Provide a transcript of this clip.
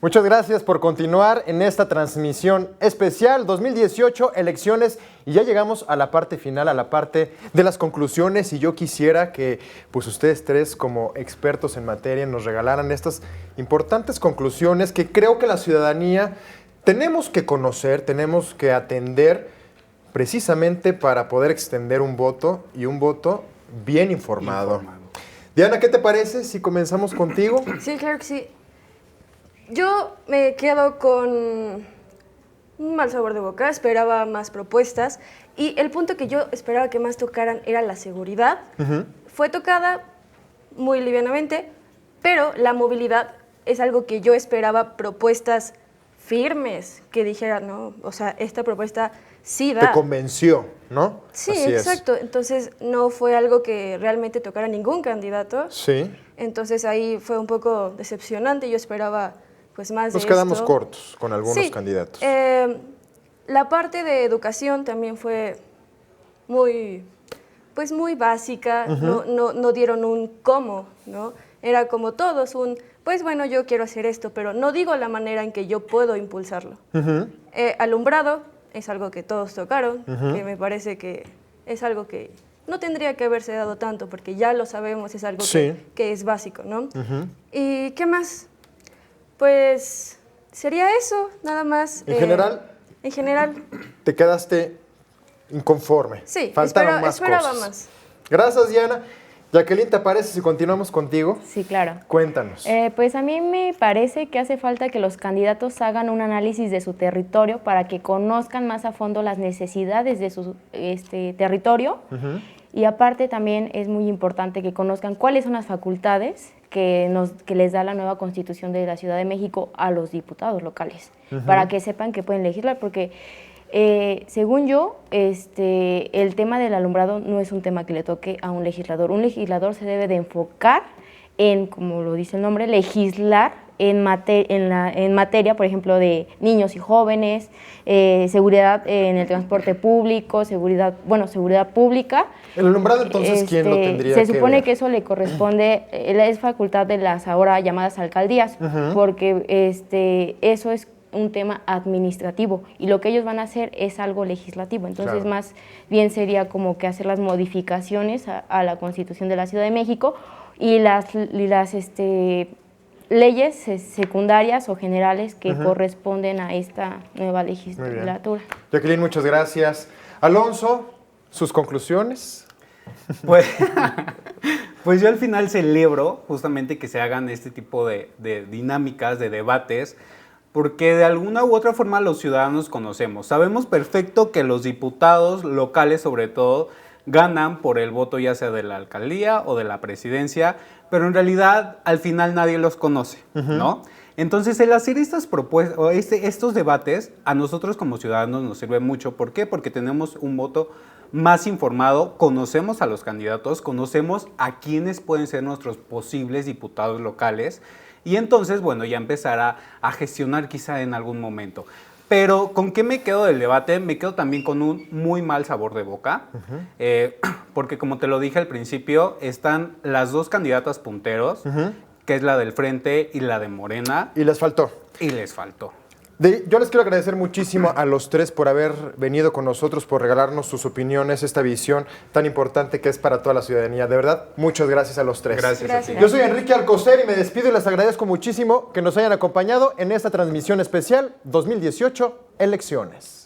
Muchas gracias por continuar en esta transmisión especial 2018, elecciones, y ya llegamos a la parte final, a la parte de las conclusiones, y yo quisiera que pues ustedes tres como expertos en materia nos regalaran estas importantes conclusiones que creo que la ciudadanía tenemos que conocer, tenemos que atender precisamente para poder extender un voto y un voto bien informado. Diana, ¿qué te parece si comenzamos contigo? Sí, claro que sí. Yo me quedo con un mal sabor de boca, esperaba más propuestas y el punto que yo esperaba que más tocaran era la seguridad. Fue tocada muy livianamente, pero la movilidad es algo que yo esperaba propuestas firmes, que dijeran, no, o sea, esta propuesta sí da. Te convenció, ¿no? Sí, Así exacto. Entonces no fue algo que realmente tocara ningún candidato. Sí. Entonces ahí fue un poco decepcionante, yo esperaba pues más Nos de quedamos esto. cortos con algunos Sí, candidatos. La parte de educación también fue muy, pues muy básica, no dieron un cómo, ¿no? Era como todos pues bueno, yo quiero hacer esto, pero no digo la manera en que yo puedo impulsarlo. Alumbrado es algo que todos tocaron, que me parece que es algo que no tendría que haberse dado tanto, porque ya lo sabemos, es algo que es básico, ¿no? ¿Y qué más? Pues sería eso, nada más. ¿En general? En general. ¿Te quedaste inconforme? Sí, Faltaron esperaba cosas. más. Gracias, Diana. Jacqueline, ¿te parece si continuamos contigo? Sí, claro. Cuéntanos. Pues a mí me parece que hace falta que los candidatos hagan un análisis de su territorio para que conozcan más a fondo las necesidades de su territorio. Y aparte también es muy importante que conozcan cuáles son las facultades que les da la nueva Constitución de la Ciudad de México a los diputados locales, para que sepan que pueden legislar, porque según yo, el tema del alumbrado no es un tema que le toque a un legislador. Un legislador se debe de enfocar en, como lo dice el nombre, legislar en materia, por ejemplo, de niños y jóvenes, seguridad en el transporte público, seguridad pública. El alumbrado, entonces, ¿quién lo tendría Se supone ver? que eso le corresponde, es facultad de las ahora llamadas alcaldías, porque eso es un tema administrativo y lo que ellos van a hacer es algo legislativo. Entonces, más bien sería como que hacer las modificaciones a la Constitución de la Ciudad de México y las leyes secundarias o generales que corresponden a esta nueva legislatura. Jacqueline, muchas gracias. Alonso, ¿sus conclusiones? Pues yo al final celebro justamente que se hagan este tipo de dinámicas, de debates, porque de alguna u otra forma los ciudadanos conocemos. Sabemos perfecto que los diputados locales, sobre todo, ganan por el voto ya sea de la alcaldía o de la presidencia, pero en realidad al final nadie los conoce, ¿no? Entonces, el hacer estas propuestas, o estos debates, a nosotros como ciudadanos nos sirve mucho. ¿Por qué? Porque tenemos un voto más informado, conocemos a los candidatos, conocemos a quiénes pueden ser nuestros posibles diputados locales, y entonces, bueno, ya empezar a gestionar quizá en algún momento. Pero, ¿con qué me quedo del debate? Me quedo también con un muy mal sabor de boca, porque como te lo dije al principio, están las dos candidatas punteros, que es la del Frente y la de Morena. Y les faltó. Y les faltó. Yo les quiero agradecer muchísimo a los tres por haber venido con nosotros, por regalarnos sus opiniones, esta visión tan importante que es para toda la ciudadanía. De verdad, muchas gracias a los tres. Gracias a ti. Yo soy Enrique Alcocer y me despido y les agradezco muchísimo que nos hayan acompañado en esta transmisión especial 2018, elecciones.